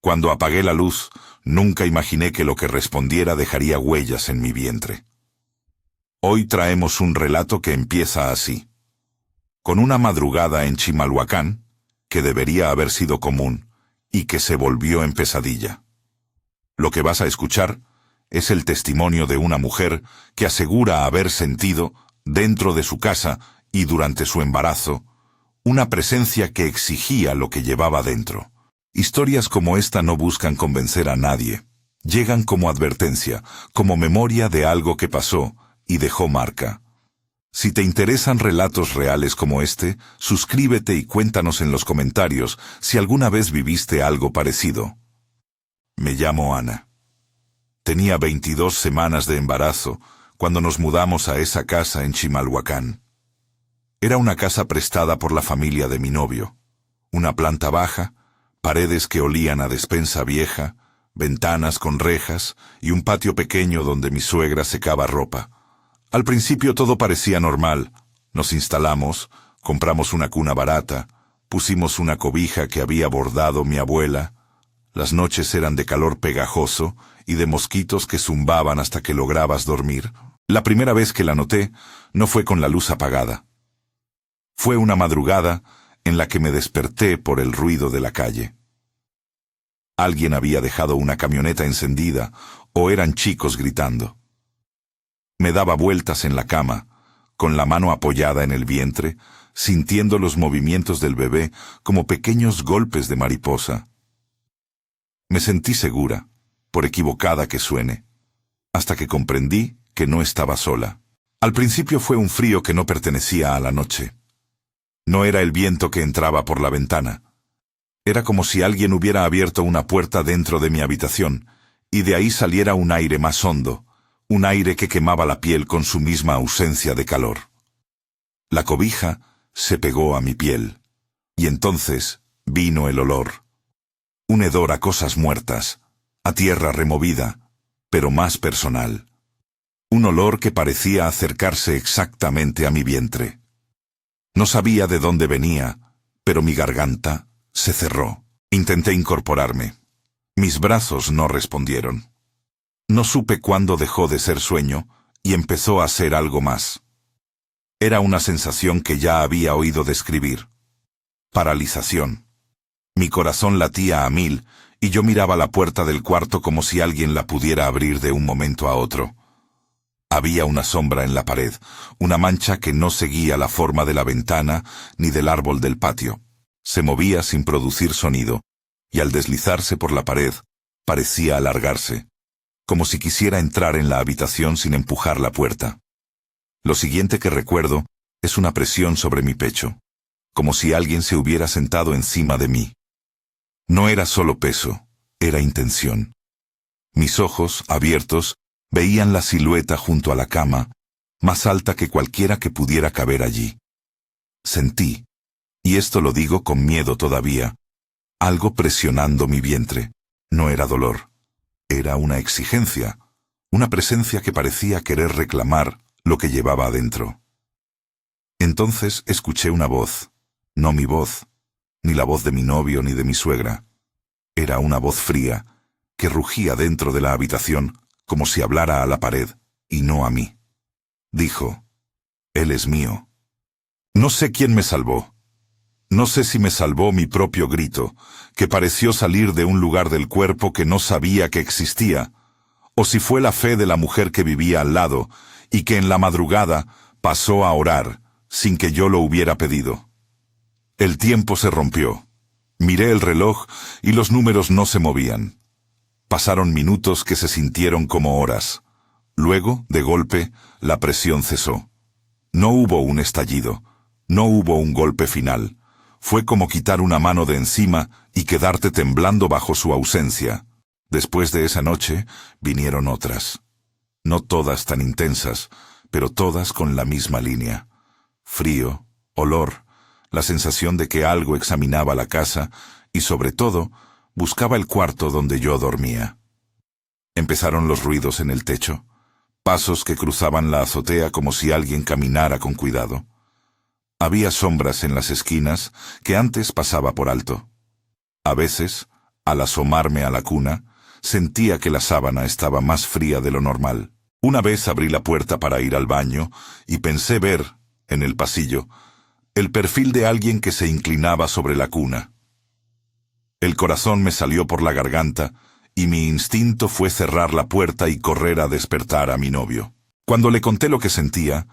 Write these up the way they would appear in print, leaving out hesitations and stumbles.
Cuando apagué la luz, nunca imaginé que lo que respondiera dejaría huellas en mi vientre. Hoy traemos un relato que empieza así. Con una madrugada en Chimalhuacán, que debería haber sido común, y que se volvió en pesadilla. Lo que vas a escuchar es el testimonio de una mujer que asegura haber sentido, dentro de su casa y durante su embarazo, una presencia que exigía lo que llevaba dentro. Historias como esta no buscan convencer a nadie. Llegan como advertencia, como memoria de algo que pasó y dejó marca. Si te interesan relatos reales como este, suscríbete y cuéntanos en los comentarios si alguna vez viviste algo parecido. Me llamo Ana. Tenía 22 semanas de embarazo cuando nos mudamos a esa casa en Chimalhuacán. Era una casa prestada por la familia de mi novio. Una planta baja, paredes que olían a despensa vieja, ventanas con rejas y un patio pequeño donde mi suegra secaba ropa. Al principio todo parecía normal. Nos instalamos, compramos una cuna barata, pusimos una cobija que había bordado mi abuela. Las noches eran de calor pegajoso y de mosquitos que zumbaban hasta que lograbas dormir. La primera vez que la noté no fue con la luz apagada. Fue una madrugada en la que me desperté por el ruido de la calle. Alguien había dejado una camioneta encendida o eran chicos gritando. Me daba vueltas en la cama, con la mano apoyada en el vientre, sintiendo los movimientos del bebé como pequeños golpes de mariposa. Me sentí segura, por equivocada que suene, hasta que comprendí que no estaba sola. Al principio fue un frío que no pertenecía a la noche. No era el viento que entraba por la ventana. Era como si alguien hubiera abierto una puerta dentro de mi habitación, y de ahí saliera un aire más hondo, un aire que quemaba la piel con su misma ausencia de calor. La cobija se pegó a mi piel, y entonces vino el olor. Un hedor a cosas muertas, a tierra removida, pero más personal. Un olor que parecía acercarse exactamente a mi vientre. No sabía de dónde venía, pero mi garganta se cerró. Intenté incorporarme. Mis brazos no respondieron. No supe cuándo dejó de ser sueño y empezó a ser algo más. Era una sensación que ya había oído describir. Paralización. Mi corazón latía a 1000 y yo miraba la puerta del cuarto como si alguien la pudiera abrir de un momento a otro. Había una sombra en la pared, una mancha que no seguía la forma de la ventana ni del árbol del patio. Se movía sin producir sonido, y al deslizarse por la pared, parecía alargarse, como si quisiera entrar en la habitación sin empujar la puerta. Lo siguiente que recuerdo es una presión sobre mi pecho, como si alguien se hubiera sentado encima de mí. No era solo peso, era intención. Mis ojos, abiertos, veían la silueta junto a la cama, más alta que cualquiera que pudiera caber allí. Sentí, y esto lo digo con miedo todavía, algo presionando mi vientre. No era dolor, era una exigencia, una presencia que parecía querer reclamar lo que llevaba adentro. Entonces escuché una voz, no mi voz, ni la voz de mi novio ni de mi suegra. Era una voz fría, que rugía dentro de la habitación, como si hablara a la pared, y no a mí. Dijo, «Él es mío». No sé quién me salvó. No sé si me salvó mi propio grito, que pareció salir de un lugar del cuerpo que no sabía que existía, o si fue la fe de la mujer que vivía al lado, y que en la madrugada pasó a orar, sin que yo lo hubiera pedido. El tiempo se rompió. Miré el reloj y los números no se movían. Pasaron minutos que se sintieron como horas. Luego, de golpe, la presión cesó. No hubo un estallido, no hubo un golpe final. Fue como quitar una mano de encima y quedarte temblando bajo su ausencia. Después de esa noche, vinieron otras. No todas tan intensas, pero todas con la misma línea. Frío, olor, la sensación de que algo examinaba la casa y, sobre todo, buscaba el cuarto donde yo dormía. Empezaron los ruidos en el techo, pasos que cruzaban la azotea como si alguien caminara con cuidado. Había sombras en las esquinas que antes pasaba por alto. A veces, Al asomarme a la cuna, sentía que la sábana estaba más fría de lo normal. Una vez abrí la puerta para ir al baño y pensé ver, en el pasillo, el perfil de alguien que se inclinaba sobre la cuna. El corazón me salió por la garganta y mi instinto fue cerrar la puerta y correr a despertar a mi novio. Cuando le conté lo que sentía,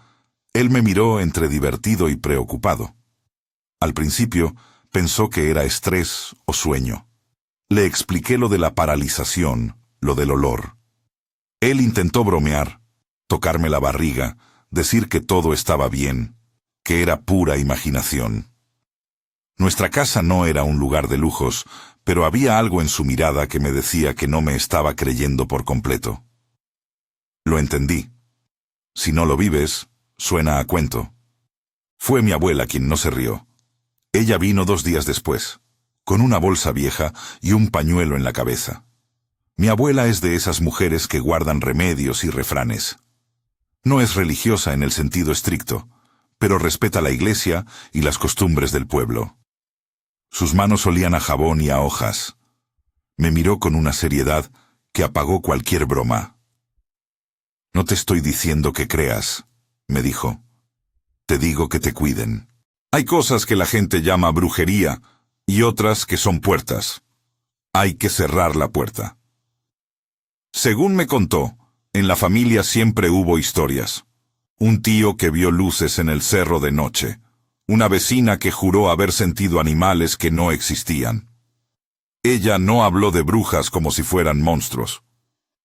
él me miró entre divertido y preocupado. Al principio, pensó que era estrés o sueño. Le expliqué lo de la paralización, lo del olor. Él intentó bromear, tocarme la barriga, decir que todo estaba bien, que era pura imaginación. Nuestra casa no era un lugar de lujos, pero había algo en su mirada que me decía que no me estaba creyendo por completo. Lo entendí. Si no lo vives, suena a cuento. Fue mi abuela quien no se rió. Ella vino 2 días después, con una bolsa vieja y un pañuelo en la cabeza. Mi abuela es de esas mujeres que guardan remedios y refranes. No es religiosa en el sentido estricto, pero respeta la iglesia y las costumbres del pueblo. Sus manos olían a jabón y a hojas. Me miró con una seriedad que apagó cualquier broma. «No te estoy diciendo que creas», me dijo. «Te digo que te cuiden. Hay cosas que la gente llama brujería y otras que son puertas. Hay que cerrar la puerta». Según me contó, en la familia siempre hubo historias. Un tío que vio luces en el cerro de noche. Una vecina que juró haber sentido animales que no existían. Ella no habló de brujas como si fueran monstruos.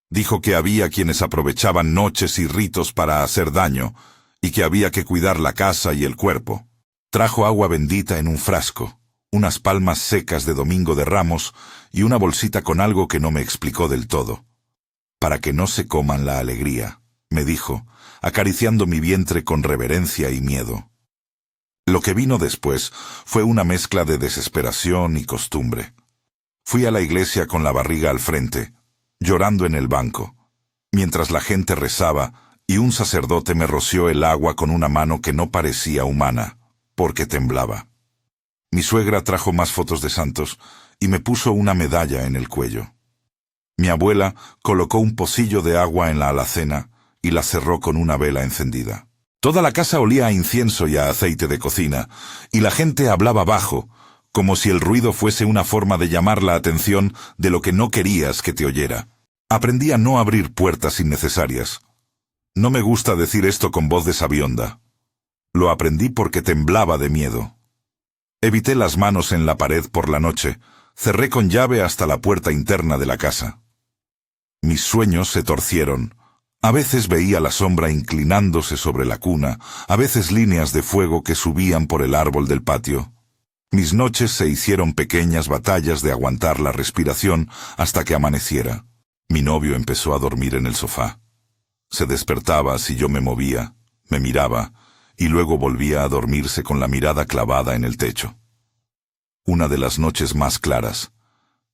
Dijo que había quienes aprovechaban noches y ritos para hacer daño, y que había que cuidar la casa y el cuerpo. Trajo agua bendita en un frasco, unas palmas secas de Domingo de Ramos y una bolsita con algo que no me explicó del todo. «Para que no se coman la alegría», me dijo, acariciando mi vientre con reverencia y miedo. Lo que vino después fue una mezcla de desesperación y costumbre. Fui a la iglesia con la barriga al frente, llorando en el banco, mientras la gente rezaba y un sacerdote me roció el agua con una mano que no parecía humana, porque temblaba. Mi suegra trajo más fotos de santos y me puso una medalla en el cuello. Mi abuela colocó un pocillo de agua en la alacena y la cerró con una vela encendida. Toda la casa olía a incienso y a aceite de cocina, y la gente hablaba bajo, como si el ruido fuese una forma de llamar la atención de lo que no querías que te oyera. Aprendí a no abrir puertas innecesarias. No me gusta decir esto con voz de sabionda. Lo aprendí porque temblaba de miedo. Evité las manos en la pared por la noche, cerré con llave hasta la puerta interna de la casa. Mis sueños se torcieron. A veces veía la sombra inclinándose sobre la cuna, a veces líneas de fuego que subían por el árbol del patio. Mis noches se hicieron pequeñas batallas de aguantar la respiración hasta que amaneciera. Mi novio empezó a dormir en el sofá. Se despertaba si yo me movía, me miraba, y luego volvía a dormirse con la mirada clavada en el techo. Una de las noches más claras,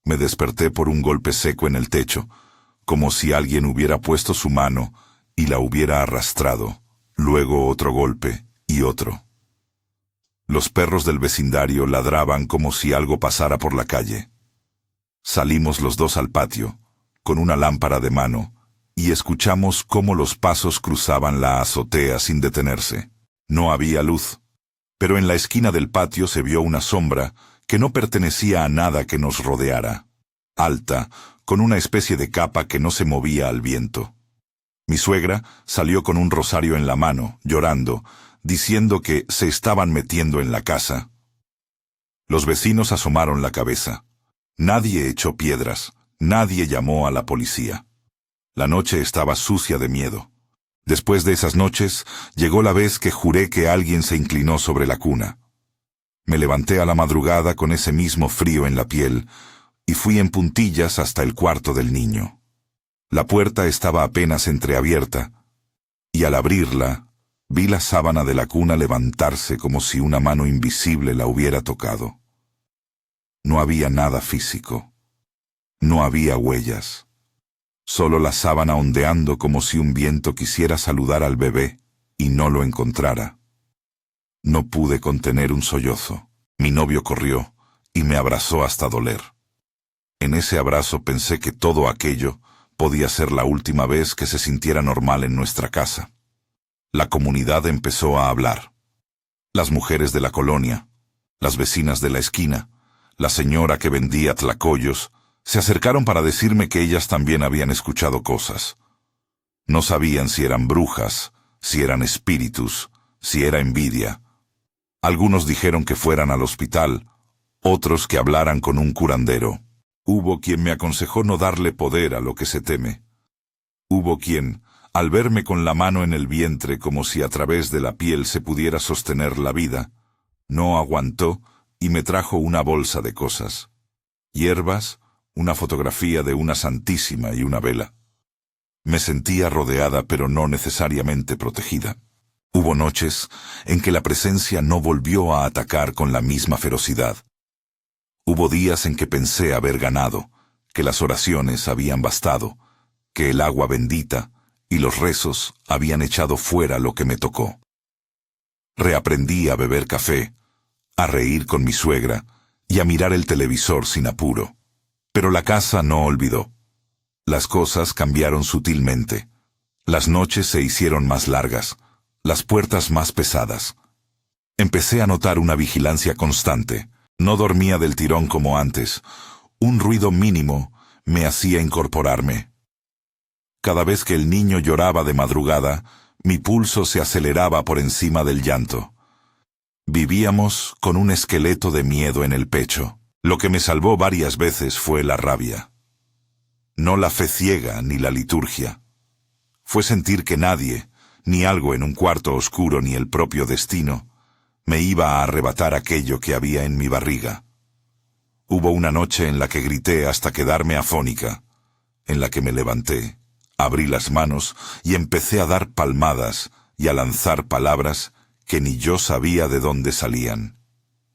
me desperté por un golpe seco en el techo, como si alguien hubiera puesto su mano y la hubiera arrastrado, luego otro golpe y otro. Los perros del vecindario ladraban como si algo pasara por la calle. Salimos los dos al patio, con una lámpara de mano, y escuchamos cómo los pasos cruzaban la azotea sin detenerse. No había luz, pero en la esquina del patio se vio una sombra que no pertenecía a nada que nos rodeara. Alta, con una especie de capa que no se movía al viento. Mi suegra salió con un rosario en la mano, llorando, diciendo que se estaban metiendo en la casa. Los vecinos asomaron la cabeza. Nadie echó piedras, nadie llamó a la policía. La noche estaba sucia de miedo. Después de esas noches, llegó la vez que juré que alguien se inclinó sobre la cuna. Me levanté a la madrugada con ese mismo frío en la piel, y fui en puntillas hasta el cuarto del niño. La puerta estaba apenas entreabierta, y al abrirla, vi la sábana de la cuna levantarse como si una mano invisible la hubiera tocado. No había nada físico. No había huellas. Solo la sábana ondeando como si un viento quisiera saludar al bebé y no lo encontrara. No pude contener un sollozo. Mi novio corrió y me abrazó hasta doler. En ese abrazo pensé que todo aquello podía ser la última vez que se sintiera normal en nuestra casa. La comunidad empezó a hablar. Las mujeres de la colonia, las vecinas de la esquina, la señora que vendía tlacoyos, se acercaron para decirme que ellas también habían escuchado cosas. No sabían si eran brujas, si eran espíritus, si era envidia. Algunos dijeron que fueran al hospital, otros que hablaran con un curandero. Hubo quien me aconsejó no darle poder a lo que se teme. Hubo quien, al verme con la mano en el vientre como si a través de la piel se pudiera sostener la vida, no aguantó y me trajo una bolsa de cosas. Hierbas, una fotografía de una santísima y una vela. Me sentía rodeada pero no necesariamente protegida. Hubo noches en que la presencia no volvió a atacar con la misma ferocidad. Hubo días en que pensé haber ganado, que las oraciones habían bastado, que el agua bendita y los rezos habían echado fuera lo que me tocó. Reaprendí a beber café, a reír con mi suegra y a mirar el televisor sin apuro. Pero la casa no olvidó. Las cosas cambiaron sutilmente. Las noches se hicieron más largas, las puertas más pesadas. Empecé a notar una vigilancia constante. No dormía del tirón como antes. Un ruido mínimo me hacía incorporarme. Cada vez que el niño lloraba de madrugada, mi pulso se aceleraba por encima del llanto. Vivíamos con un esqueleto de miedo en el pecho. Lo que me salvó varias veces fue la rabia. No la fe ciega ni la liturgia. Fue sentir que nadie, ni algo en un cuarto oscuro ni el propio destino, me iba a arrebatar aquello que había en mi barriga. Hubo una noche en la que grité hasta quedarme afónica, en la que me levanté, abrí las manos y empecé a dar palmadas y a lanzar palabras que ni yo sabía de dónde salían.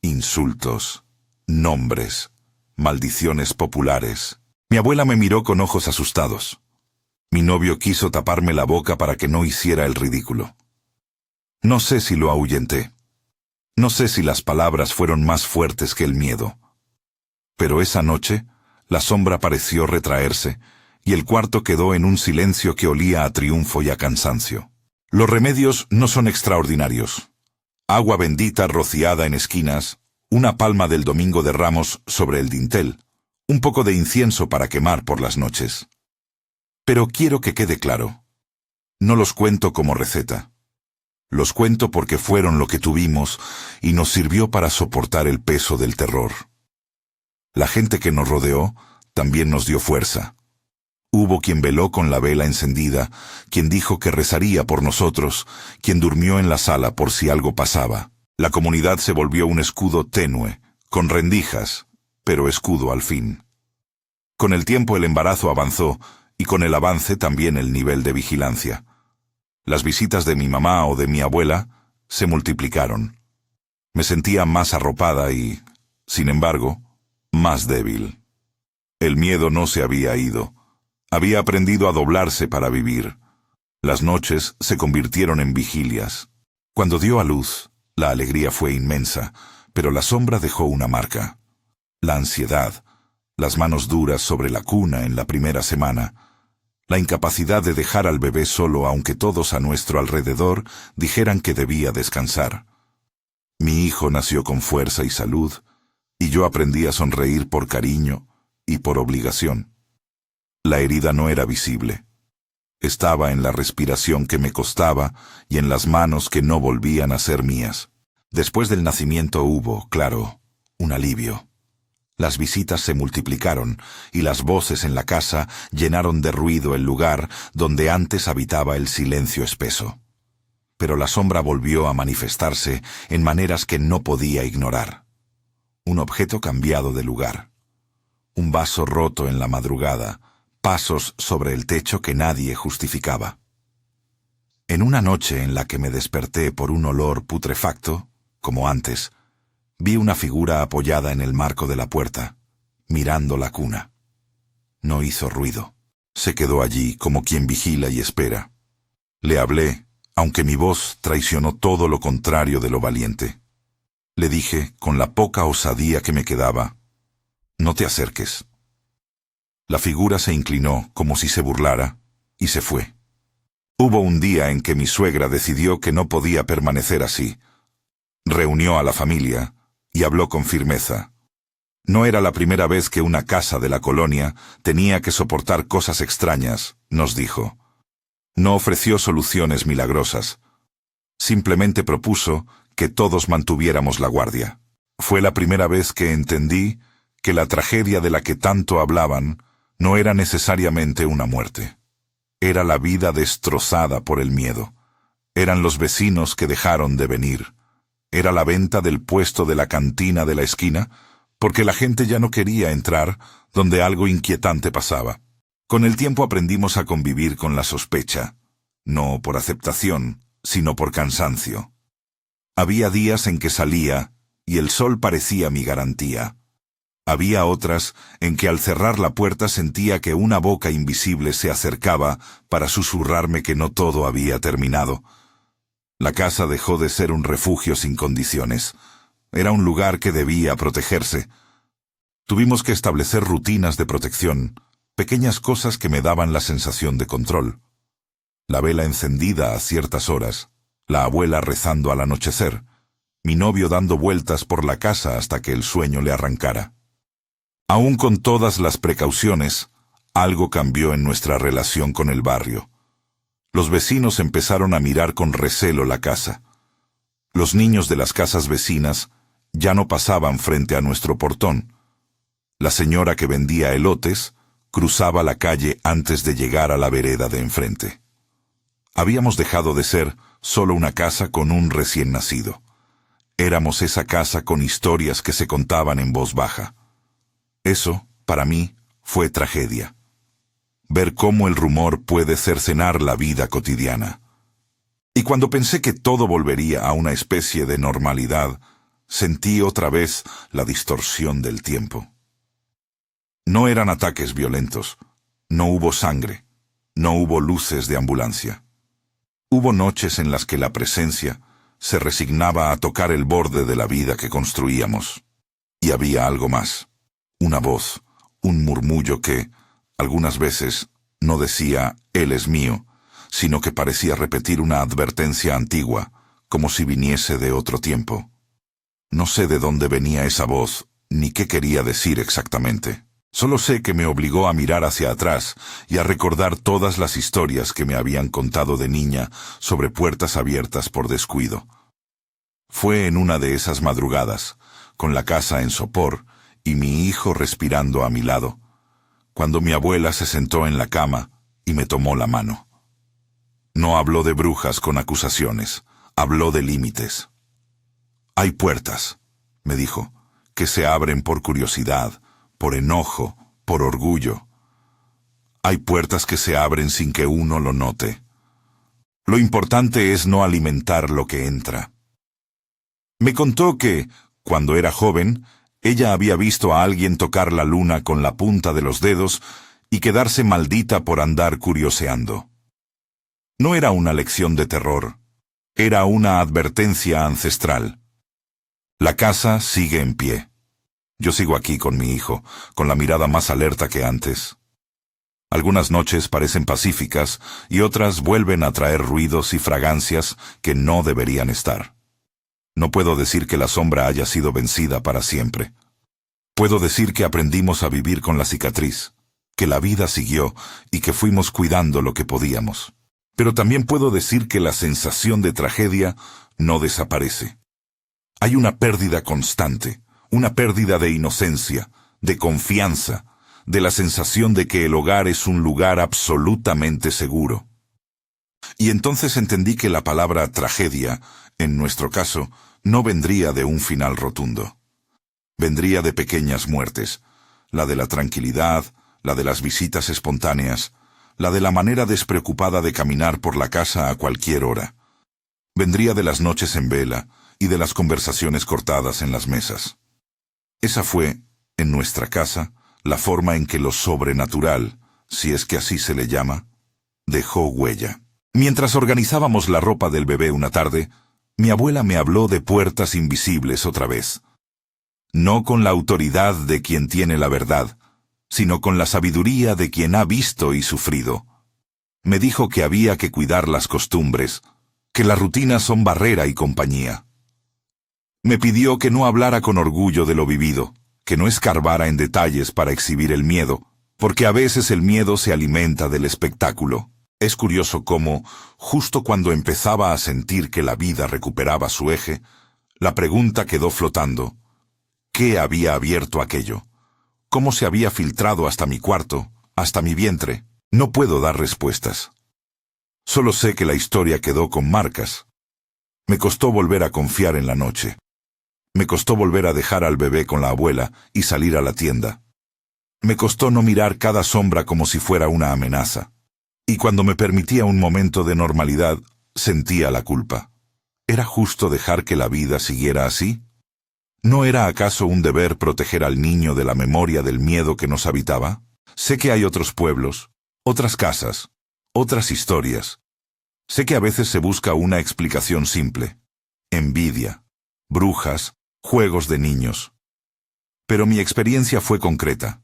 Insultos, nombres, maldiciones populares. Mi abuela me miró con ojos asustados. Mi novio quiso taparme la boca para que no hiciera el ridículo. No sé si lo ahuyenté. No sé si las palabras fueron más fuertes que el miedo. Pero esa noche, la sombra pareció retraerse, y el cuarto quedó en un silencio que olía a triunfo y a cansancio. Los remedios no son extraordinarios. Agua bendita rociada en esquinas, una palma del Domingo de Ramos sobre el dintel, un poco de incienso para quemar por las noches. Pero quiero que quede claro. No los cuento como receta. Los cuento porque fueron lo que tuvimos y nos sirvió para soportar el peso del terror. La gente que nos rodeó también nos dio fuerza. Hubo quien veló con la vela encendida, quien dijo que rezaría por nosotros, quien durmió en la sala por si algo pasaba. La comunidad se volvió un escudo tenue, con rendijas, pero escudo al fin. Con el tiempo el embarazo avanzó, y con el avance también el nivel de vigilancia. Las visitas de mi mamá o de mi abuela se multiplicaron. Me sentía más arropada y, sin embargo, más débil. El miedo no se había ido. Había aprendido a doblarse para vivir. Las noches se convirtieron en vigilias. Cuando dio a luz, la alegría fue inmensa, pero la sombra dejó una marca. La ansiedad, las manos duras sobre la cuna en la primera semana, la incapacidad de dejar al bebé solo aunque todos a nuestro alrededor dijeran que debía descansar. Mi hijo nació con fuerza y salud, y yo aprendí a sonreír por cariño y por obligación. La herida no era visible. Estaba en la respiración que me costaba y en las manos que no volvían a ser mías. Después del nacimiento hubo, claro, un alivio. Las visitas se multiplicaron y las voces en la casa llenaron de ruido el lugar donde antes habitaba el silencio espeso. Pero la sombra volvió a manifestarse en maneras que no podía ignorar. Un objeto cambiado de lugar. Un vaso roto en la madrugada, pasos sobre el techo que nadie justificaba. En una noche en la que me desperté por un olor putrefacto, como antes, vi una figura apoyada en el marco de la puerta, mirando la cuna. No hizo ruido. Se quedó allí como quien vigila y espera. Le hablé, aunque mi voz traicionó todo lo contrario de lo valiente. Le dije, con la poca osadía que me quedaba, «No te acerques. La figura se inclinó como si se burlara y se fue. Hubo un día en que mi suegra decidió que no podía permanecer así. Reunió a la familia y habló con firmeza. No era la primera vez que una casa de la colonia tenía que soportar cosas extrañas, nos dijo. No ofreció soluciones milagrosas. Simplemente propuso que todos mantuviéramos la guardia. Fue la primera vez que entendí que la tragedia de la que tanto hablaban no era necesariamente una muerte. Era la vida destrozada por el miedo. Eran los vecinos que dejaron de venir. Era la venta del puesto de la cantina de la esquina, porque la gente ya no quería entrar donde algo inquietante pasaba. Con el tiempo aprendimos a convivir con la sospecha, no por aceptación, sino por cansancio. Había días en que salía y el sol parecía mi garantía. Había otras en que al cerrar la puerta sentía que una boca invisible se acercaba para susurrarme que no todo había terminado. La casa dejó de ser un refugio sin condiciones. Era un lugar que debía protegerse. Tuvimos que establecer rutinas de protección, pequeñas cosas que me daban la sensación de control. La vela encendida a ciertas horas, la abuela rezando al anochecer, mi novio dando vueltas por la casa hasta que el sueño le arrancara. Aún con todas las precauciones, algo cambió en nuestra relación con el barrio. Los vecinos empezaron a mirar con recelo la casa. Los niños de las casas vecinas ya no pasaban frente a nuestro portón. La señora que vendía elotes cruzaba la calle antes de llegar a la vereda de enfrente. Habíamos dejado de ser solo una casa con un recién nacido. Éramos esa casa con historias que se contaban en voz baja. Eso, para mí, fue tragedia. Ver cómo el rumor puede cercenar la vida cotidiana. Y cuando pensé que todo volvería a una especie de normalidad, sentí otra vez la distorsión del tiempo. No eran ataques violentos, no hubo sangre, no hubo luces de ambulancia. Hubo noches en las que la presencia se resignaba a tocar el borde de la vida que construíamos. Y había algo más, una voz, un murmullo que, algunas veces, no decía «Él es mío», sino que parecía repetir una advertencia antigua, como si viniese de otro tiempo. No sé de dónde venía esa voz, ni qué quería decir exactamente. Solo sé que me obligó a mirar hacia atrás y a recordar todas las historias que me habían contado de niña sobre puertas abiertas por descuido. Fue en una de esas madrugadas, con la casa en sopor y mi hijo respirando a mi lado, cuando mi abuela se sentó en la cama y me tomó la mano. No habló de brujas con acusaciones, habló de límites. Hay puertas, me dijo, que se abren por curiosidad, por enojo, por orgullo. Hay puertas que se abren sin que uno lo note. Lo importante es no alimentar lo que entra. Me contó que, cuando era joven, ella había visto a alguien tocar la luna con la punta de los dedos y quedarse maldita por andar curioseando. No era una lección de terror, era una advertencia ancestral. La casa sigue en pie. Yo sigo aquí con mi hijo, con la mirada más alerta que antes. Algunas noches parecen pacíficas y otras vuelven a traer ruidos y fragancias que no deberían estar. No puedo decir que la sombra haya sido vencida para siempre. Puedo decir que aprendimos a vivir con la cicatriz, que la vida siguió y que fuimos cuidando lo que podíamos. Pero también puedo decir que la sensación de tragedia no desaparece. Hay una pérdida constante, una pérdida de inocencia, de confianza, de la sensación de que el hogar es un lugar absolutamente seguro. Y entonces entendí que la palabra tragedia, en nuestro caso, no vendría de un final rotundo. Vendría de pequeñas muertes, la de la tranquilidad, la de las visitas espontáneas, la de la manera despreocupada de caminar por la casa a cualquier hora. Vendría de las noches en vela y de las conversaciones cortadas en las mesas. Esa fue, en nuestra casa, la forma en que lo sobrenatural, si es que así se le llama, dejó huella. Mientras organizábamos la ropa del bebé una tarde, mi abuela me habló de puertas invisibles otra vez. No con la autoridad de quien tiene la verdad, sino con la sabiduría de quien ha visto y sufrido. Me dijo que había que cuidar las costumbres, que las rutinas son barrera y compañía. Me pidió que no hablara con orgullo de lo vivido, que no escarbara en detalles para exhibir el miedo, porque a veces el miedo se alimenta del espectáculo. Es curioso cómo, justo cuando empezaba a sentir que la vida recuperaba su eje, la pregunta quedó flotando. ¿Qué había abierto aquello? ¿Cómo se había filtrado hasta mi cuarto, hasta mi vientre? No puedo dar respuestas. Solo sé que la historia quedó con marcas. Me costó volver a confiar en la noche. Me costó volver a dejar al bebé con la abuela y salir a la tienda. Me costó no mirar cada sombra como si fuera una amenaza. Y cuando me permitía un momento de normalidad, sentía la culpa. ¿Era justo dejar que la vida siguiera así? ¿No era acaso un deber proteger al niño de la memoria del miedo que nos habitaba? Sé que hay otros pueblos, otras casas, otras historias. Sé que a veces se busca una explicación simple. Envidia, brujas, juegos de niños. Pero mi experiencia fue concreta.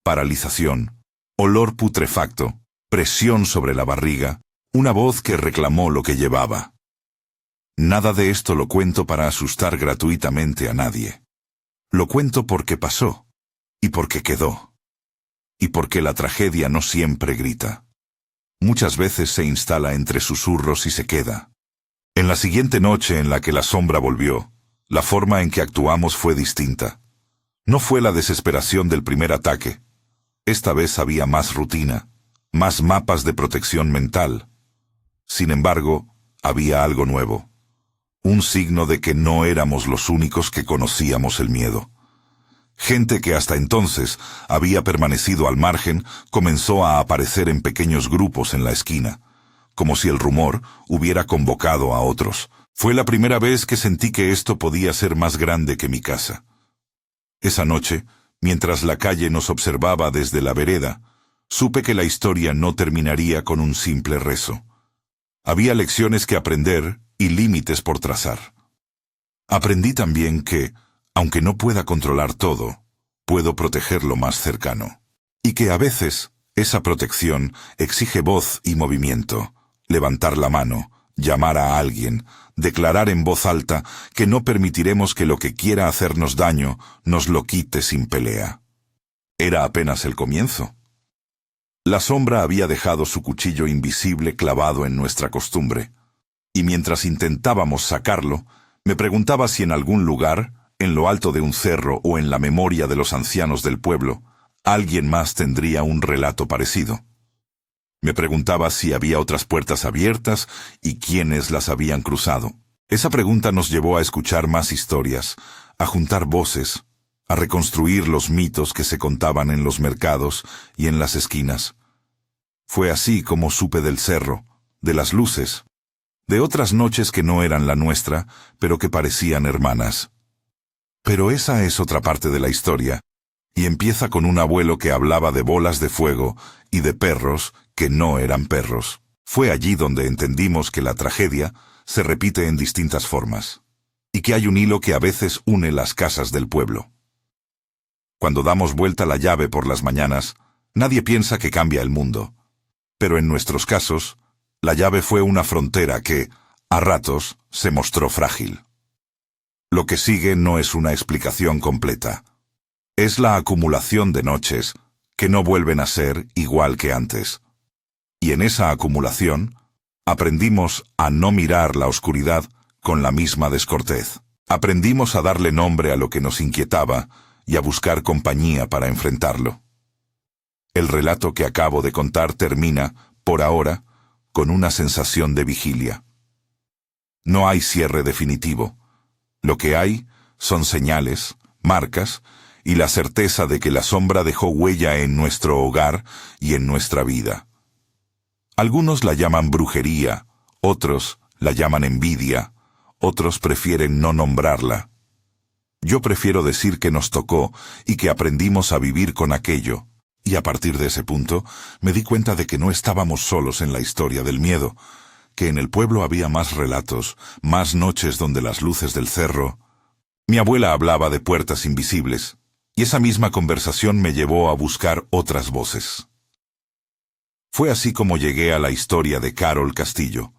Paralización, olor putrefacto, presión sobre la barriga, una voz que reclamó lo que llevaba. Nada de esto lo cuento para asustar gratuitamente a nadie. Lo cuento porque pasó, y porque quedó. Y porque la tragedia no siempre grita. Muchas veces se instala entre susurros y se queda. En la siguiente noche en la que la sombra volvió, la forma en que actuamos fue distinta. No fue la desesperación del primer ataque. Esta vez había más rutina, más mapas de protección mental. Sin embargo, había algo nuevo. Un signo de que no éramos los únicos que conocíamos el miedo. Gente que hasta entonces había permanecido al margen comenzó a aparecer en pequeños grupos en la esquina, como si el rumor hubiera convocado a otros. Fue la primera vez que sentí que esto podía ser más grande que mi casa. Esa noche, mientras la calle nos observaba desde la vereda, supe que la historia no terminaría con un simple rezo. Había lecciones que aprender y límites por trazar. Aprendí también que, aunque no pueda controlar todo, puedo proteger lo más cercano. Y que a veces esa protección exige voz y movimiento, levantar la mano, llamar a alguien, declarar en voz alta que no permitiremos que lo que quiera hacernos daño nos lo quite sin pelea. Era apenas el comienzo. La sombra había dejado su cuchillo invisible clavado en nuestra costumbre, y mientras intentábamos sacarlo, me preguntaba si en algún lugar, en lo alto de un cerro o en la memoria de los ancianos del pueblo, alguien más tendría un relato parecido. Me preguntaba si había otras puertas abiertas y quiénes las habían cruzado. Esa pregunta nos llevó a escuchar más historias, a juntar voces, a reconstruir los mitos que se contaban en los mercados y en las esquinas. Fue así como supe del cerro, de las luces, de otras noches que no eran la nuestra, pero que parecían hermanas. Pero esa es otra parte de la historia, y empieza con un abuelo que hablaba de bolas de fuego y de perros que no eran perros. Fue allí donde entendimos que la tragedia se repite en distintas formas, y que hay un hilo que a veces une las casas del pueblo. Cuando damos vuelta la llave por las mañanas, nadie piensa que cambia el mundo. Pero en nuestros casos, la llave fue una frontera que, a ratos, se mostró frágil. Lo que sigue no es una explicación completa. Es la acumulación de noches que no vuelven a ser igual que antes. Y en esa acumulación, aprendimos a no mirar la oscuridad con la misma descortez. Aprendimos a darle nombre a lo que nos inquietaba y a buscar compañía para enfrentarlo. El relato que acabo de contar termina, por ahora, con una sensación de vigilia. No hay cierre definitivo. Lo que hay son señales, marcas, y la certeza de que la sombra dejó huella en nuestro hogar y en nuestra vida. Algunos la llaman brujería, otros la llaman envidia, otros prefieren no nombrarla. Yo prefiero decir que nos tocó y que aprendimos a vivir con aquello, y a partir de ese punto me di cuenta de que no estábamos solos en la historia del miedo, que en el pueblo había más relatos, más noches donde las luces del cerro... Mi abuela hablaba de puertas invisibles, y esa misma conversación me llevó a buscar otras voces. Fue así como llegué a la historia de Carol Castillo,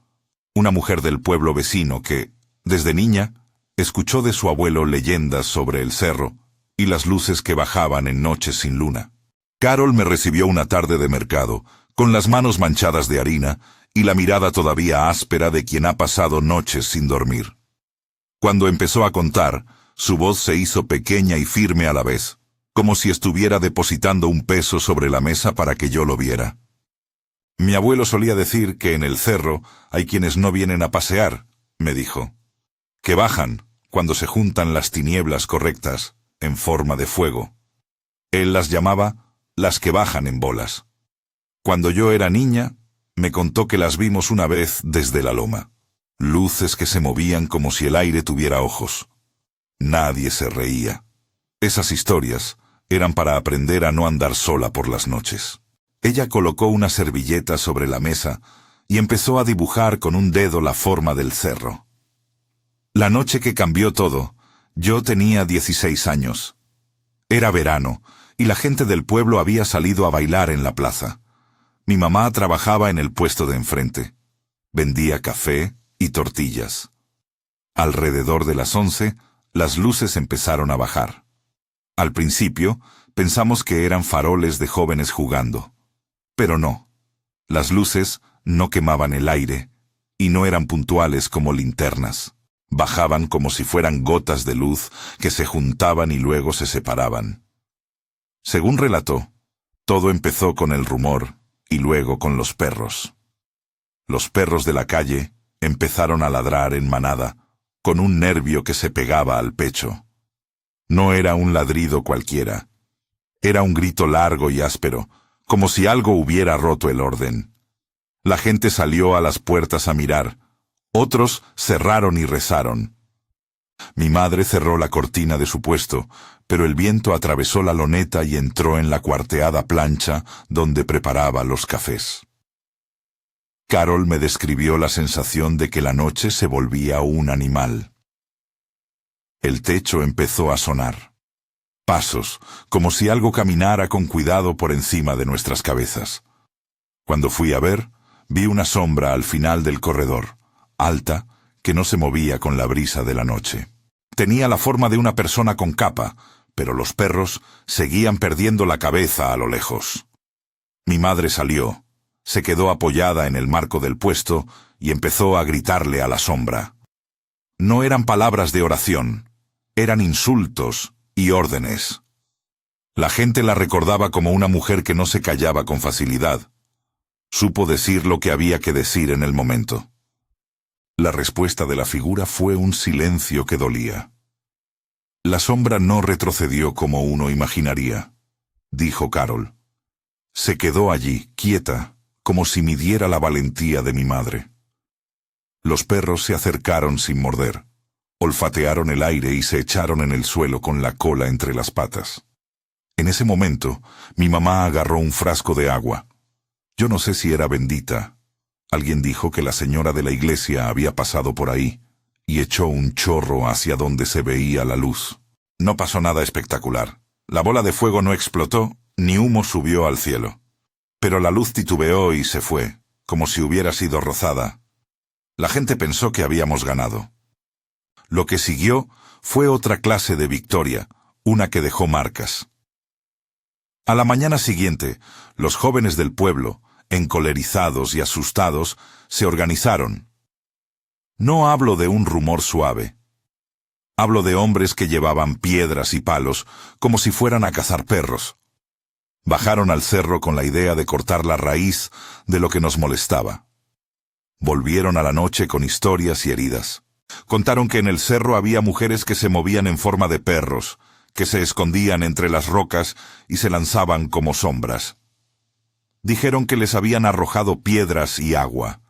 una mujer del pueblo vecino que, desde niña, escuchó de su abuelo leyendas sobre el cerro y las luces que bajaban en noches sin luna. Carol me recibió una tarde de mercado, con las manos manchadas de harina y la mirada todavía áspera de quien ha pasado noches sin dormir. Cuando empezó a contar, su voz se hizo pequeña y firme a la vez, como si estuviera depositando un peso sobre la mesa para que yo lo viera. Mi abuelo solía decir que en el cerro hay quienes no vienen a pasear, me dijo, que bajan cuando se juntan las tinieblas correctas en forma de fuego. Él las llamaba las que bajan en bolas. Cuando yo era niña, me contó que las vimos una vez desde la loma. Luces que se movían como si el aire tuviera ojos. Nadie se reía. Esas historias eran para aprender a no andar sola por las noches. Ella colocó una servilleta sobre la mesa y empezó a dibujar con un dedo la forma del cerro. La noche que cambió todo, yo tenía 16 años. Era verano, y la gente del pueblo había salido a bailar en la plaza. Mi mamá trabajaba en el puesto de enfrente. Vendía café y tortillas. Alrededor de las 11, las luces empezaron a bajar. Al principio, pensamos que eran faroles de jóvenes jugando. Pero no. Las luces no quemaban el aire, y no eran puntuales como linternas. Bajaban como si fueran gotas de luz que se juntaban y luego se separaban. Según relató, todo empezó con el rumor y luego con los perros. Los perros de la calle empezaron a ladrar en manada, con un nervio que se pegaba al pecho. No era un ladrido cualquiera. Era un grito largo y áspero, como si algo hubiera roto el orden. La gente salió a las puertas a mirar. Otros cerraron y rezaron. Mi madre cerró la cortina de su puesto, pero el viento atravesó la loneta y entró en la cuarteada plancha donde preparaba los cafés. Carol me describió la sensación de que la noche se volvía un animal. El techo empezó a sonar. Pasos, como si algo caminara con cuidado por encima de nuestras cabezas. Cuando fui a ver, vi una sombra al final del corredor, alta, que no se movía con la brisa de la noche. Tenía la forma de una persona con capa, pero los perros seguían perdiendo la cabeza a lo lejos. Mi madre salió, se quedó apoyada en el marco del puesto y empezó a gritarle a la sombra. No eran palabras de oración, eran insultos y órdenes. La gente la recordaba como una mujer que no se callaba con facilidad. Supo decir lo que había que decir en el momento. La respuesta de la figura fue un silencio que dolía. La sombra no retrocedió como uno imaginaría, dijo Carol. Se quedó allí, quieta, como si midiera la valentía de mi madre. Los perros se acercaron sin morder, olfatearon el aire y se echaron en el suelo con la cola entre las patas. En ese momento, mi mamá agarró un frasco de agua. Yo no sé si era bendita. Alguien dijo que la señora de la iglesia había pasado por ahí y echó un chorro hacia donde se veía la luz. No pasó nada espectacular. La bola de fuego no explotó, ni humo subió al cielo. Pero la luz titubeó y se fue, como si hubiera sido rozada. La gente pensó que habíamos ganado. Lo que siguió fue otra clase de victoria, una que dejó marcas. A la mañana siguiente, los jóvenes del pueblo, encolerizados y asustados, se organizaron. No hablo de un rumor suave. Hablo de hombres que llevaban piedras y palos, como si fueran a cazar perros. Bajaron al cerro con la idea de cortar la raíz de lo que nos molestaba. Volvieron a la noche con historias y heridas. Contaron que en el cerro había mujeres que se movían en forma de perros, que se escondían entre las rocas y se lanzaban como sombras. Dijeron que les habían arrojado piedras y agua.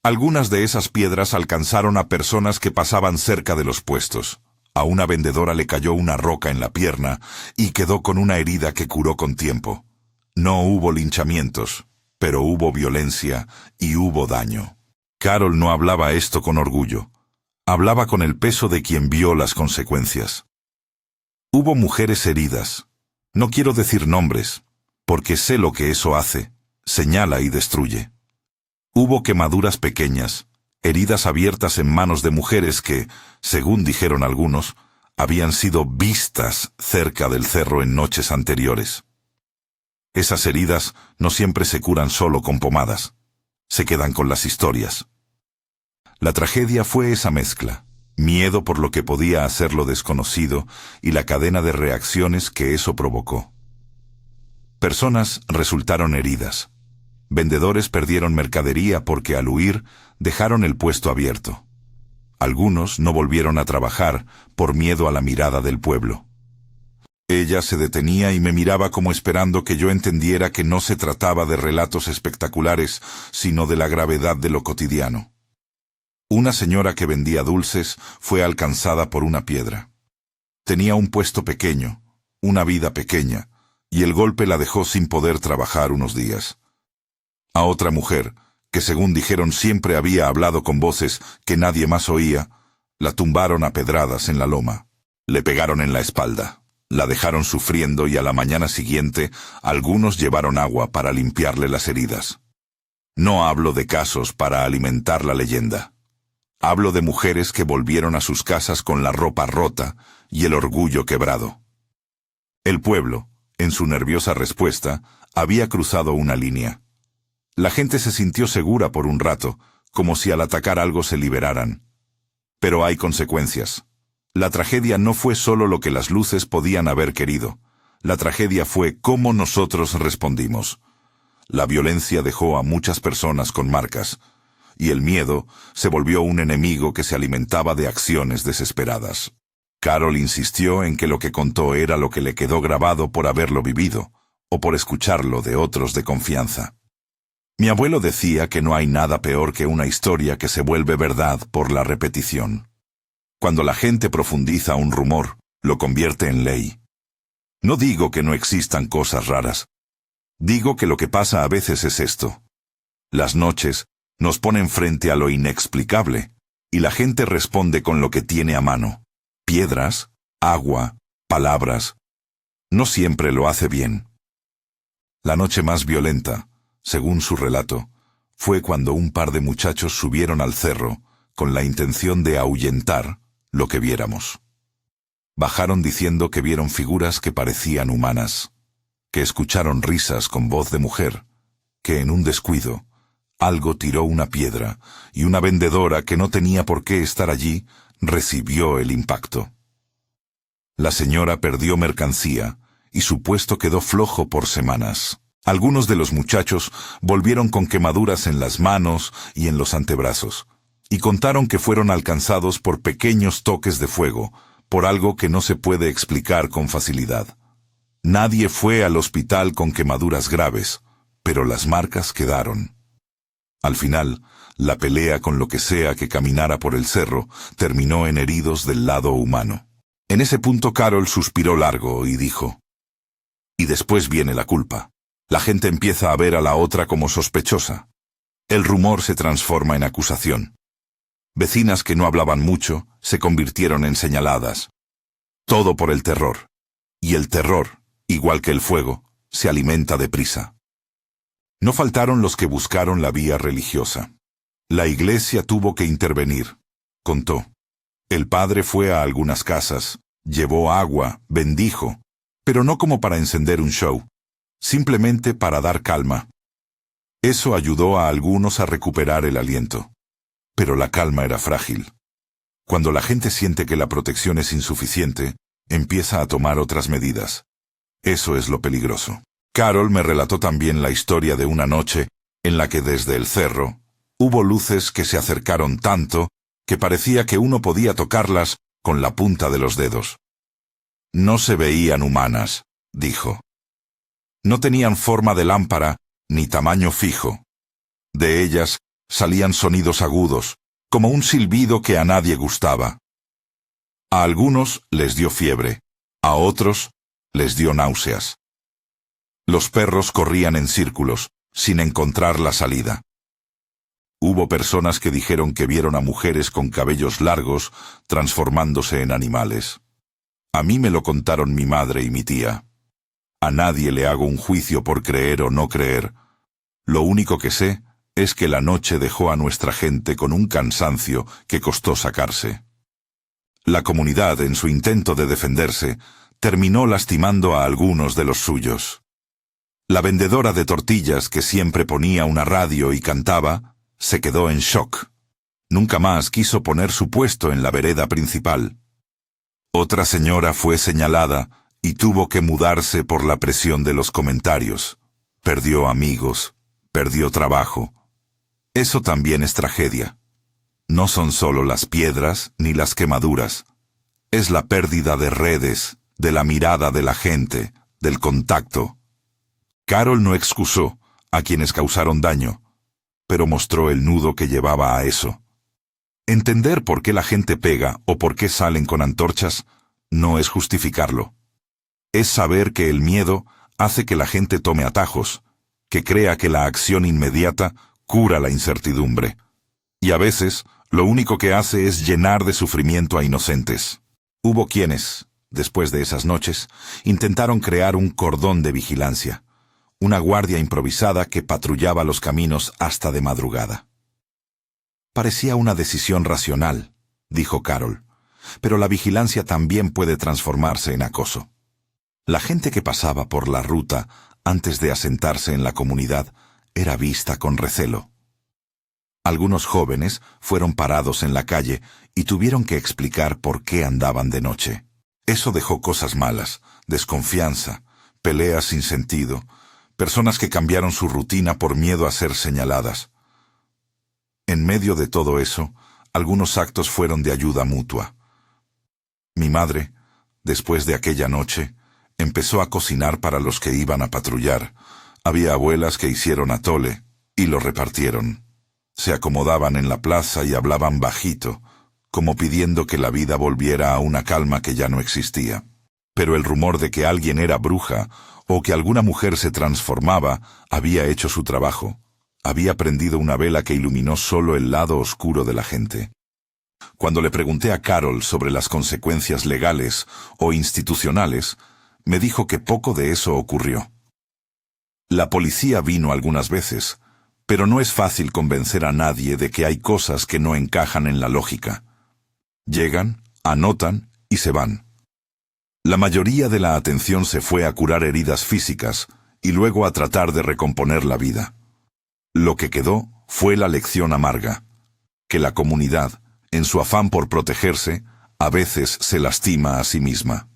Algunas de esas piedras alcanzaron a personas que pasaban cerca de los puestos. A una vendedora le cayó una roca en la pierna y quedó con una herida que curó con tiempo. No hubo linchamientos, pero hubo violencia y hubo daño. Carol no hablaba esto con orgullo. Hablaba con el peso de quien vio las consecuencias. Hubo mujeres heridas. No quiero decir nombres, porque sé lo que eso hace, señala y destruye. Hubo quemaduras pequeñas, heridas abiertas en manos de mujeres que, según dijeron algunos, habían sido vistas cerca del cerro en noches anteriores. Esas heridas no siempre se curan solo con pomadas, se quedan con las historias. La tragedia fue esa mezcla, miedo por lo que podía hacer lo desconocido y la cadena de reacciones que eso provocó. Personas resultaron heridas. Vendedores perdieron mercadería porque al huir dejaron el puesto abierto. Algunos no volvieron a trabajar por miedo a la mirada del pueblo. Ella se detenía y me miraba como esperando que yo entendiera que no se trataba de relatos espectaculares, sino de la gravedad de lo cotidiano. Una señora que vendía dulces fue alcanzada por una piedra. Tenía un puesto pequeño, una vida pequeña, y el golpe la dejó sin poder trabajar unos días. A otra mujer, que según dijeron siempre había hablado con voces que nadie más oía, la tumbaron a pedradas en la loma. Le pegaron en la espalda. La dejaron sufriendo y a la mañana siguiente algunos llevaron agua para limpiarle las heridas. No hablo de casos para alimentar la leyenda. Hablo de mujeres que volvieron a sus casas con la ropa rota y el orgullo quebrado. El pueblo, en su nerviosa respuesta, había cruzado una línea. La gente se sintió segura por un rato, como si al atacar algo se liberaran. Pero hay consecuencias. La tragedia no fue solo lo que las luces podían haber querido. La tragedia fue cómo nosotros respondimos. La violencia dejó a muchas personas con marcas, y el miedo se volvió un enemigo que se alimentaba de acciones desesperadas. Carol insistió en que lo que contó era lo que le quedó grabado por haberlo vivido, o por escucharlo de otros de confianza. Mi abuelo decía que no hay nada peor que una historia que se vuelve verdad por la repetición. Cuando la gente profundiza un rumor, lo convierte en ley. No digo que no existan cosas raras. Digo que lo que pasa a veces es esto. Las noches nos ponen frente a lo inexplicable, y la gente responde con lo que tiene a mano. Piedras, agua, palabras. No siempre lo hace bien. La noche más violenta, según su relato, fue cuando un par de muchachos subieron al cerro con la intención de ahuyentar lo que viéramos. Bajaron diciendo que vieron figuras que parecían humanas, que escucharon risas con voz de mujer, que en un descuido algo tiró una piedra y una vendedora que no tenía por qué estar allí recibió el impacto. La señora perdió mercancía y su puesto quedó flojo por semanas. Algunos de los muchachos volvieron con quemaduras en las manos y en los antebrazos, y contaron que fueron alcanzados por pequeños toques de fuego, por algo que no se puede explicar con facilidad. Nadie fue al hospital con quemaduras graves, pero las marcas quedaron. Al final, la pelea con lo que sea que caminara por el cerro terminó en heridos del lado humano. En ese punto Carol suspiró largo y dijo: «Y después viene la culpa. La gente empieza a ver a la otra como sospechosa. El rumor se transforma en acusación. Vecinas que no hablaban mucho se convirtieron en señaladas. Todo por el terror. Y el terror, igual que el fuego, se alimenta deprisa. No faltaron los que buscaron la vía religiosa. La iglesia tuvo que intervenir», contó. El padre fue a algunas casas, llevó agua, bendijo, pero no como para encender un show, simplemente para dar calma. Eso ayudó a algunos a recuperar el aliento. Pero la calma era frágil. Cuando la gente siente que la protección es insuficiente, empieza a tomar otras medidas. Eso es lo peligroso. Carol me relató también la historia de una noche en la que desde el cerro hubo luces que se acercaron tanto que parecía que uno podía tocarlas con la punta de los dedos. No se veían humanas, dijo. No tenían forma de lámpara ni tamaño fijo. De ellas salían sonidos agudos, como un silbido que a nadie gustaba. A algunos les dio fiebre, a otros les dio náuseas. Los perros corrían en círculos, sin encontrar la salida. Hubo personas que dijeron que vieron a mujeres con cabellos largos transformándose en animales. A mí me lo contaron mi madre y mi tía. A nadie le hago un juicio por creer o no creer. Lo único que sé es que la noche dejó a nuestra gente con un cansancio que costó sacarse. La comunidad, en su intento de defenderse, terminó lastimando a algunos de los suyos. La vendedora de tortillas, que siempre ponía una radio y cantaba, se quedó en shock. Nunca más quiso poner su puesto en la vereda principal. Otra señora fue señalada y tuvo que mudarse por la presión de los comentarios. Perdió amigos, perdió trabajo. Eso también es tragedia. No son solo las piedras ni las quemaduras. Es la pérdida de redes, de la mirada de la gente, del contacto. Carol no excusó a quienes causaron daño, pero mostró el nudo que llevaba a eso. Entender por qué la gente pega o por qué salen con antorchas no es justificarlo. Es saber que el miedo hace que la gente tome atajos, que crea que la acción inmediata cura la incertidumbre. Y a veces, lo único que hace es llenar de sufrimiento a inocentes. Hubo quienes, después de esas noches, intentaron crear un cordón de vigilancia, una guardia improvisada que patrullaba los caminos hasta de madrugada. Parecía una decisión racional, dijo Carol, pero la vigilancia también puede transformarse en acoso. La gente que pasaba por la ruta antes de asentarse en la comunidad era vista con recelo. Algunos jóvenes fueron parados en la calle y tuvieron que explicar por qué andaban de noche. Eso dejó cosas malas, desconfianza, peleas sin sentido, personas que cambiaron su rutina por miedo a ser señaladas. En medio de todo eso, algunos actos fueron de ayuda mutua. Mi madre, después de aquella noche, empezó a cocinar para los que iban a patrullar. Había abuelas que hicieron atole y lo repartieron. Se acomodaban en la plaza y hablaban bajito, como pidiendo que la vida volviera a una calma que ya no existía. Pero el rumor de que alguien era bruja o que alguna mujer se transformaba había hecho su trabajo. Había prendido una vela que iluminó solo el lado oscuro de la gente. Cuando le pregunté a Carol sobre las consecuencias legales o institucionales, me dijo que poco de eso ocurrió. La policía vino algunas veces, pero no es fácil convencer a nadie de que hay cosas que no encajan en la lógica. Llegan, anotan y se van. La mayoría de la atención se fue a curar heridas físicas y luego a tratar de recomponer la vida. Lo que quedó fue la lección amarga, que la comunidad, en su afán por protegerse, a veces se lastima a sí misma.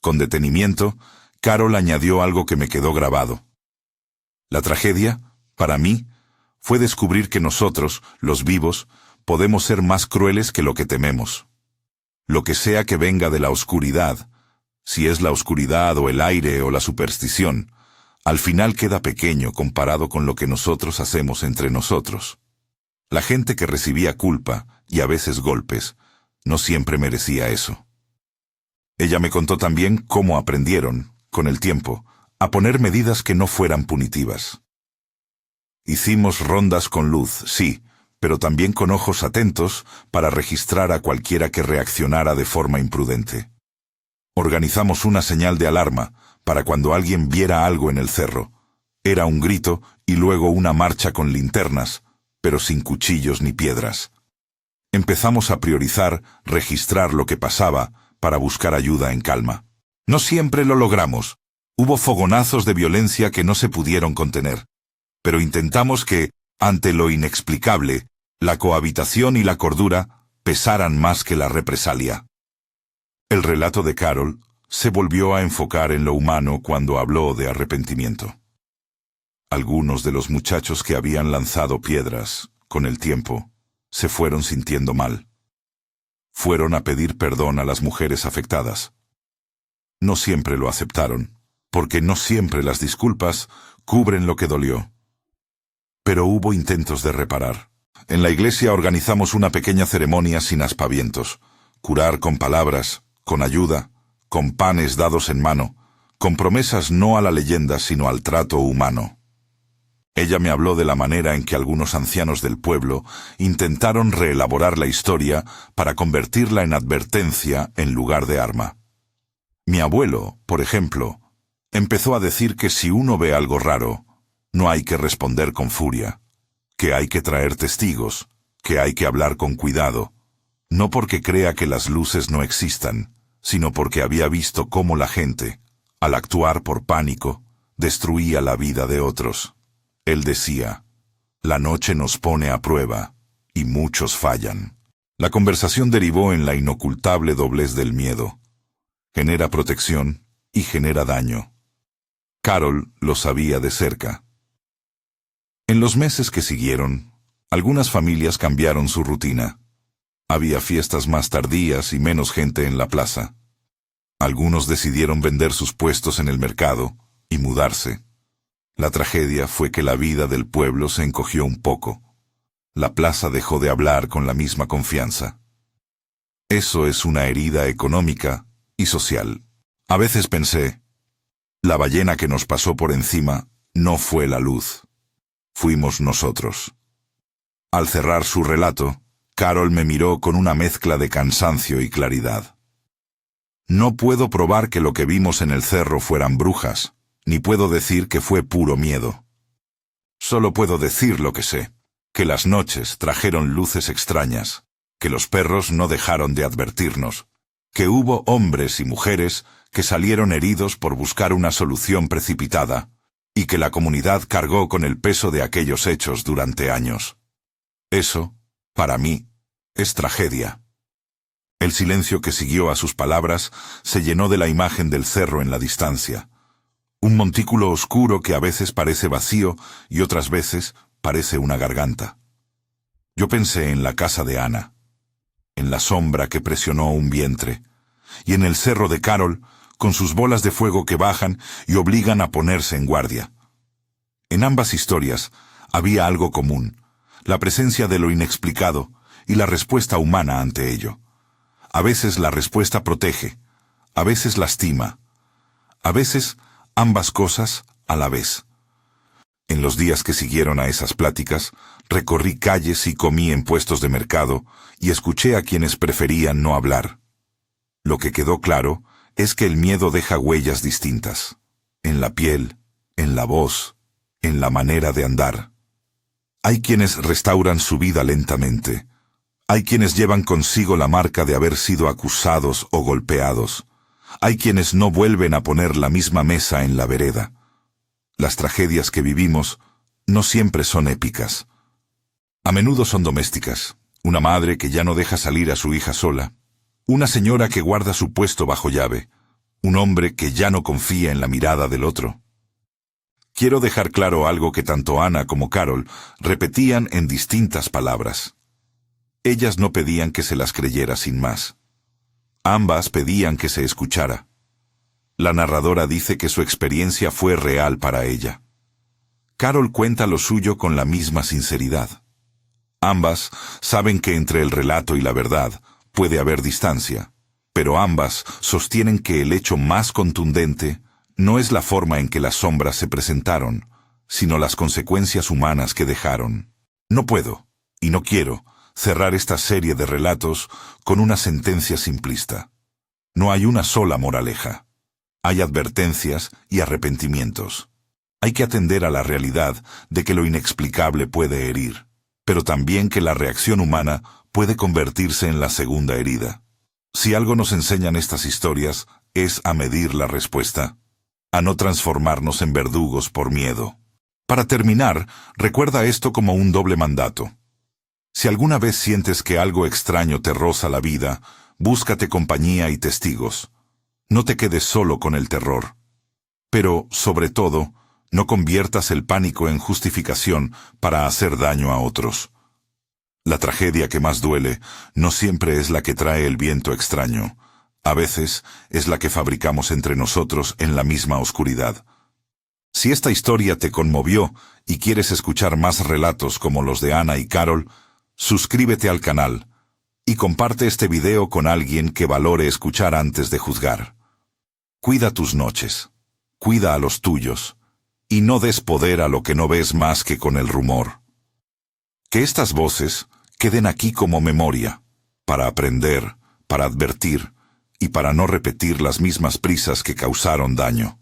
Con detenimiento, Carol añadió algo que me quedó grabado. La tragedia, para mí, fue descubrir que nosotros, los vivos, podemos ser más crueles que lo que tememos. Lo que sea que venga de la oscuridad, si es la oscuridad o el aire o la superstición, al final queda pequeño comparado con lo que nosotros hacemos entre nosotros. La gente que recibía culpa, y a veces golpes, no siempre merecía eso. Ella me contó también cómo aprendieron, con el tiempo, a poner medidas que no fueran punitivas. Hicimos rondas con luz, sí, pero también con ojos atentos para registrar a cualquiera que reaccionara de forma imprudente. Organizamos una señal de alarma para cuando alguien viera algo en el cerro. Era un grito y luego una marcha con linternas, pero sin cuchillos ni piedras. Empezamos a priorizar, registrar lo que pasaba para buscar ayuda en calma. No siempre lo logramos. Hubo fogonazos de violencia que no se pudieron contener. Pero intentamos que, ante lo inexplicable, la cohabitación y la cordura pesaran más que la represalia. El relato de Carol se volvió a enfocar en lo humano cuando habló de arrepentimiento. Algunos de los muchachos que habían lanzado piedras, con el tiempo, se fueron sintiendo mal. Fueron a pedir perdón a las mujeres afectadas. No siempre lo aceptaron, porque no siempre las disculpas cubren lo que dolió. Pero hubo intentos de reparar. En la iglesia organizamos una pequeña ceremonia sin aspavientos. Curar con palabras, con ayuda, con panes dados en mano, con promesas no a la leyenda sino al trato humano. Ella me habló de la manera en que algunos ancianos del pueblo intentaron reelaborar la historia para convertirla en advertencia en lugar de arma. Mi abuelo, por ejemplo, empezó a decir que si uno ve algo raro, no hay que responder con furia, que hay que traer testigos, que hay que hablar con cuidado, no porque crea que las luces no existan, sino porque había visto cómo la gente, al actuar por pánico, destruía la vida de otros. Él decía, la noche nos pone a prueba, y muchos fallan. La conversación derivó en la inocultable doblez del miedo. Genera protección y genera daño. Carol lo sabía de cerca. En los meses que siguieron, algunas familias cambiaron su rutina. Había fiestas más tardías y menos gente en la plaza. Algunos decidieron vender sus puestos en el mercado y mudarse. La tragedia fue que la vida del pueblo se encogió un poco. La plaza dejó de hablar con la misma confianza. Eso es una herida económica y social. A veces pensé, la ballena que nos pasó por encima no fue la luz. Fuimos nosotros. Al cerrar su relato, Carol me miró con una mezcla de cansancio y claridad. No puedo probar que lo que vimos en el cerro fueran brujas, ni puedo decir que fue puro miedo. Solo puedo decir lo que sé, que las noches trajeron luces extrañas, que los perros no dejaron de advertirnos, que hubo hombres y mujeres que salieron heridos por buscar una solución precipitada, y que la comunidad cargó con el peso de aquellos hechos durante años. Eso, para mí, es tragedia. El silencio que siguió a sus palabras se llenó de la imagen del cerro en la distancia. Un montículo oscuro que a veces parece vacío y otras veces parece una garganta. Yo pensé en la casa de Ana, en la sombra que presionó un vientre, y en el cerro de Carol, con sus bolas de fuego que bajan y obligan a ponerse en guardia. En ambas historias había algo común, la presencia de lo inexplicado y la respuesta humana ante ello. A veces la respuesta protege, a veces lastima, a veces ambas cosas a la vez. En los días que siguieron a esas pláticas, recorrí calles y comí en puestos de mercado y escuché a quienes preferían no hablar. Lo que quedó claro es que el miedo deja huellas distintas, en la piel, en la voz, en la manera de andar. Hay quienes restauran su vida lentamente. Hay quienes llevan consigo la marca de haber sido acusados o golpeados. Hay quienes no vuelven a poner la misma mesa en la vereda. Las tragedias que vivimos no siempre son épicas. A menudo son domésticas. Una madre que ya no deja salir a su hija sola. Una señora que guarda su puesto bajo llave. Un hombre que ya no confía en la mirada del otro. Quiero dejar claro algo que tanto Ana como Carol repetían en distintas palabras. Ellas no pedían que se las creyera sin más. Ambas pedían que se escuchara. La narradora dice que su experiencia fue real para ella. Carol cuenta lo suyo con la misma sinceridad. Ambas saben que entre el relato y la verdad puede haber distancia, pero ambas sostienen que el hecho más contundente no es la forma en que las sombras se presentaron, sino las consecuencias humanas que dejaron. No puedo, y no quiero, cerrar esta serie de relatos con una sentencia simplista. No hay una sola moraleja. Hay advertencias y arrepentimientos. Hay que atender a la realidad de que lo inexplicable puede herir, pero también que la reacción humana puede convertirse en la segunda herida. Si algo nos enseñan estas historias, es a medir la respuesta, a no transformarnos en verdugos por miedo. Para terminar, recuerda esto como un doble mandato. Si alguna vez sientes que algo extraño te roza la vida, búscate compañía y testigos. No te quedes solo con el terror. Pero, sobre todo, no conviertas el pánico en justificación para hacer daño a otros. La tragedia que más duele no siempre es la que trae el viento extraño. A veces es la que fabricamos entre nosotros en la misma oscuridad. Si esta historia te conmovió y quieres escuchar más relatos como los de Ana y Carol, suscríbete al canal y comparte este video con alguien que valore escuchar antes de juzgar. Cuida tus noches, cuida a los tuyos, y no des poder a lo que no ves más que con el rumor. Que estas voces queden aquí como memoria, para aprender, para advertir y para no repetir las mismas prisas que causaron daño.